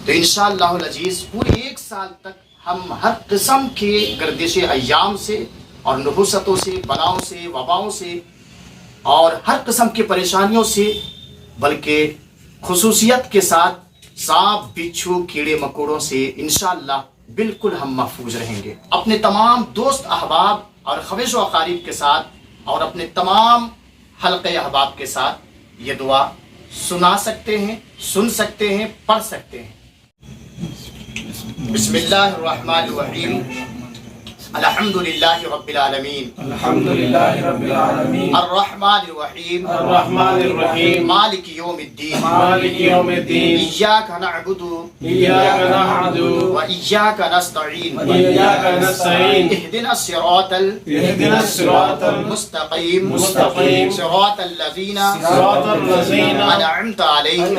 तो इंशाअल्लाह अजीज पूरे 1 साल तक हम हर किस्म के गर्दिश अय्याम से और नहुसतों से, बलाओं से, वबाओं से और हर किस्म की परेशानियों से, बल्कि खुसूसियत के साथ सांप, बिच्छू, कीड़े मकोड़ों से इंशाअल्लाह बिल्कुल हम महफूज रहेंगे। अपने तमाम दोस्त अहबाब और ख़वाश व अक़ारीब के साथ और अपने तमाम हल्क़े अहबाब के साथ ये दुआ सुना सकते हैं, सुन सकते हैं, पढ़ सकते हैं। बिस्मिल्लाहिर्रहमानिर्रहीम, अल्हम्दुलिल्लाहि रब्बिल आलमीन, अल्हम्दुलिल्लाहि रब्बिल आलमीन, अर्रहमानिर्रहीम, अर्रहमानिर्रहीम, मालिकि यौमिद्दीन, मालिकि यौमिद्दीन, इय्याका नअबुदु इय्याका नअबुदु व इय्याका नस्तईन, व इय्याका नस्तईन, इहदिनस सिरातल मुस्तक़ीम, सिरातल लज़ीना अनअमता अलैहिम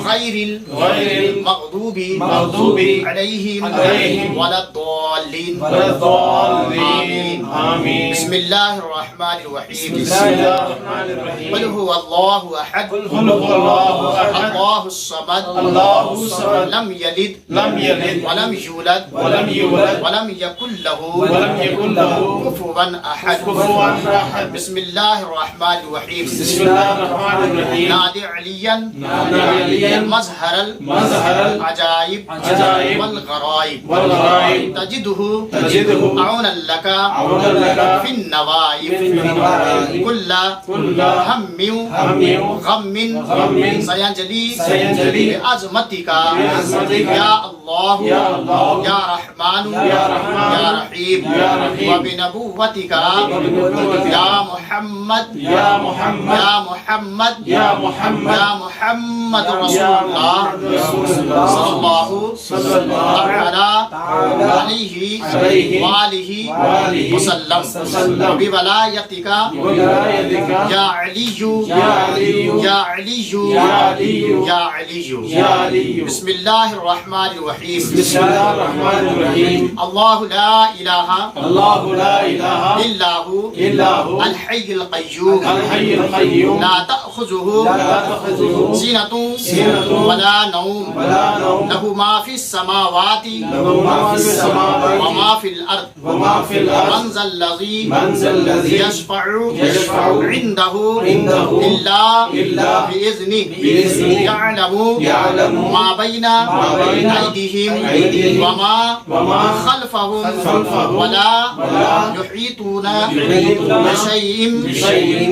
गैरिल मग़दूबि अलैहिम वलद्दाल्लीन। आमीन। बिस्मिल्लाहिर्रहमानिर्रहीम, क़ुल हुवल्लाहु अहद, अल्लाहुस समद, लम यलिद वलम यूलद वलम यकुल लहू कुफुवन अहद। बिस्मिल्लाहिर्रहमानिर्रहीम, नादि अलियन मज़हरल अजाइब वल गराइब तजिदहु औनन लका फिन नवाइब कुल्ला हम्मिन गम्मिन सयंजली बिअज़मतिका या अल्लाह या रहमान या रहीम व बिनबुव्वतिका या मुहम्मद रसूलुल्लाह सल्लल्लाहु अलैहि वालिहि वसल्लम बिवलायतिका या अलिय्यु या अलिय्यु। बिस्मिल्लाहिर्रहमानिर्रहीम, अल्लाहु ला इलाहा इल्लहु अल हय्युल क़य्यूम ला तअख़ुज़ुहु सिनतुन वला नौम लहु मा फ़िस समावाति व मा फ़िल अर्द मन ज़ल्लज़ी यशफ़अु इंदहु इल्ला बिइज़्निहि यअलमु मा बैना अयदीहिम व मा खल्फ़हुम वला युहीतूना बिशैइन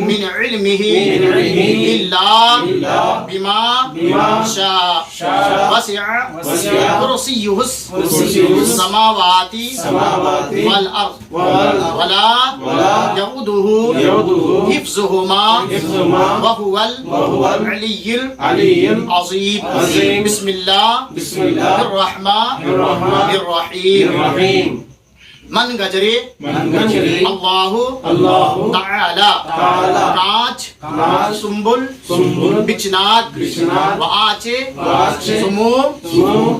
मिन इल्मिहि इल्ला बिमा शाअ वसिअ कुर्सियुहुस समावाति वल अर्द वला यऊदुहु हिफ्ज़ुहुमा व हुवल अलिय्युल अज़ीम। बिस्मिल्लाहिर्रहमानिर्रहीम। मन गजरे अल्लाहु ताला कांच सुंबुल बिचनाक व आचे सुमूम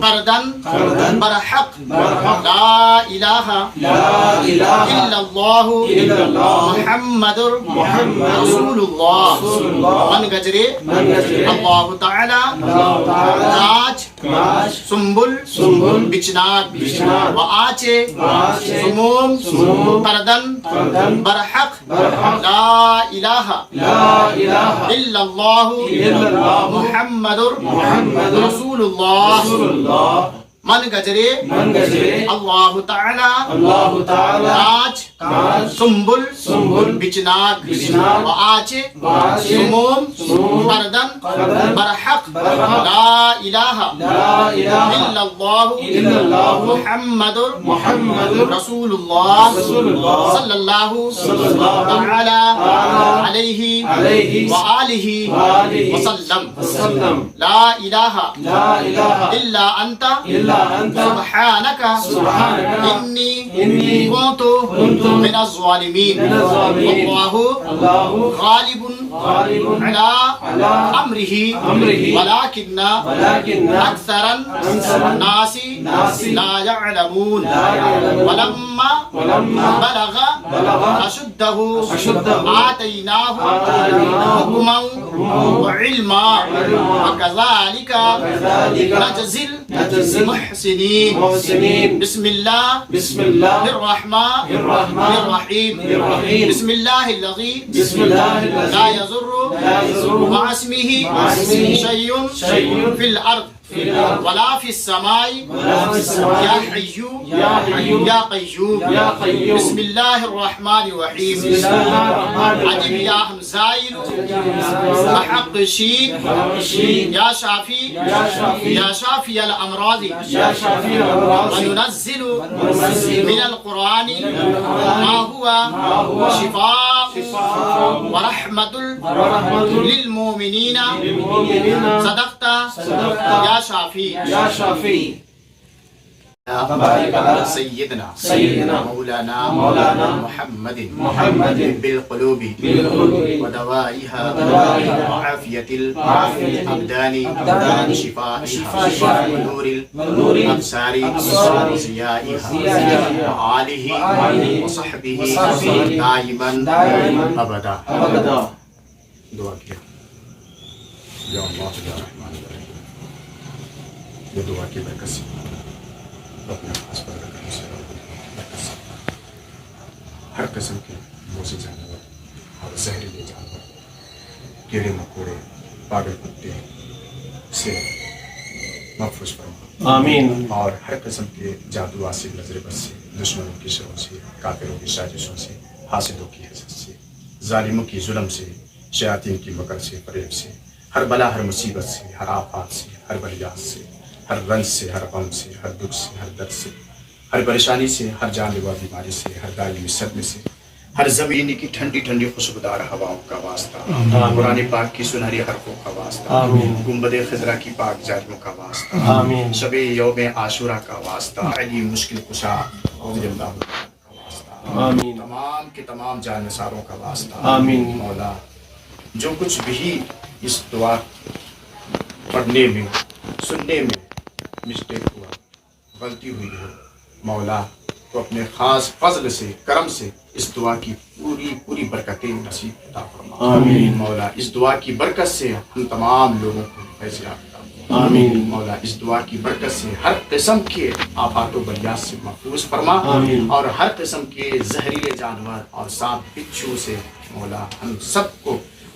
करदन बरहक ला इलाहा इल्लल्लाहु मुहम्मदुर रसूलुल्लाह। मन गजरे अल्लाहु ताला कांच सुंबुल बिचनाक व आचे सुमूम करदन बरहक ला इलाहा इल्लल्लाहु मुहम्मदुर रसूलुल्लाह। मन गजरे अल्लाहु ताला कांच सुंबुल बिचनाक व आचे सुमूम करदन बरहक ला इलाहा इल्लल्लाहु मुहम्मदुर रसूलुल्लाह सल्लल्लाहु ताला अलैहि व आलिहि वसल्लम। ला इलाहा इल्ला अंता सुब्हानका इन्नी कुन्तु मिनज़ ज़ालिमीन। अल्लाहु गालिबुन غالب على على أمره أمره ولكن ولكن أكثر الناس لا يعلمون يعلمون. ولما بلغ أشده آتيناه حكما وعلما وكذلك نجزي المحسنين بسم الله بسم الله الرحمن الرحيم بسم الله الذي لا يضر مع اسمه شيء في الأرض ولا في السماء يا حي يا قيوم بسم الله الرحمن الرحيم عجب يا همزائل أحق الشين يا شافي الأمراض وننزل من القرآن ما هو شفاء ورحمة للمؤمنين صدقت يا شافي يا شافي بارك على سيدنا مولانا محمد بالقلوب ودوائها وعافية الأبدان شفائها ونور الأبصار وضيائها وآله وصحبه دائما أبدا دعا किया या अल्लाह या रहमान ये दुआ की बरकत से अपने पास पर रखने से बरकत से हर किस्म के मोसे जानवर और जहरीले जानवर कीड़े मकोड़े पागल कुत्ते से महफूज फरमा आमीन। और हर किस्म के जादू आसिफ नजर बस से दुश्मनों की शरों से काफिरों की साजिशों से हासिदों की हसद से जालिमों की जुल्म से शयातीन की मकर से फरेब से हर बला हर मुसीबत से हर आफात से हर बलियात से हर रंज से हर गम से हर दुख से हर दर्द से हर परेशानी से हर जानलेवा बीमारी से हर दायमी सदमे से हर ज़मीनी की ठंडी ठंडी खुशबूदार हवाओं का वास्ता कुरान पाक की सुनहरी हरफों का वास्ता गुंबद खजरा की पाक जालियों का वास्ता शबे यौम आशुरा का वास्ता अली मुश्किल कुशा तमाम के तमाम जानसारों का वास्ता मौला जो कुछ भी इस दुआ पढ़ने में सुनने में मिस्टेक हुआ गलती हुई हो मौला तो अपने खास फजल से करम से इस दुआ की पूरी बरकतें नसीब अता फरमा मौला इस दुआ की बरकत से हम तमाम लोगों को फैसला आमीन मौला इस दुआ की बरकत से हर किस्म के आफात बलियात से महफूज फरमा और हर किस्म के जहरीले जानवर और सांप बिच्छू से मौला हम सबको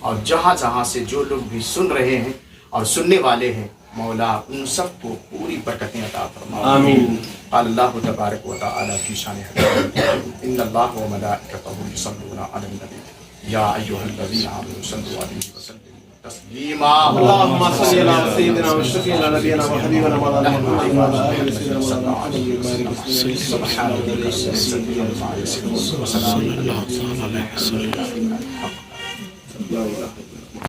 और जहाँ जहाँ से जो लोग भी सुन रहे हैं और सुनने वाले हैं मौला उन सबको पूरी बरकतें अता फरमा आमीन। अल्लाह तबारक व तआला फी शान इन्नल्लाह व मलाइकतहु युसल्लूना अलन नबी या अय्युहल्लज़ीना आमनू सल्लु अलैहि व सल्लिमू तस्लीमा अल्लाहुम्मा सल्लि अला सय्यिदिना व शफीना नबीना व हबीबना मौलाना मुहम्मद सुब्हान रब्बिका रब्बिल इज्जति अम्मा यसिफून व सलामुन अलल मुरसलीन।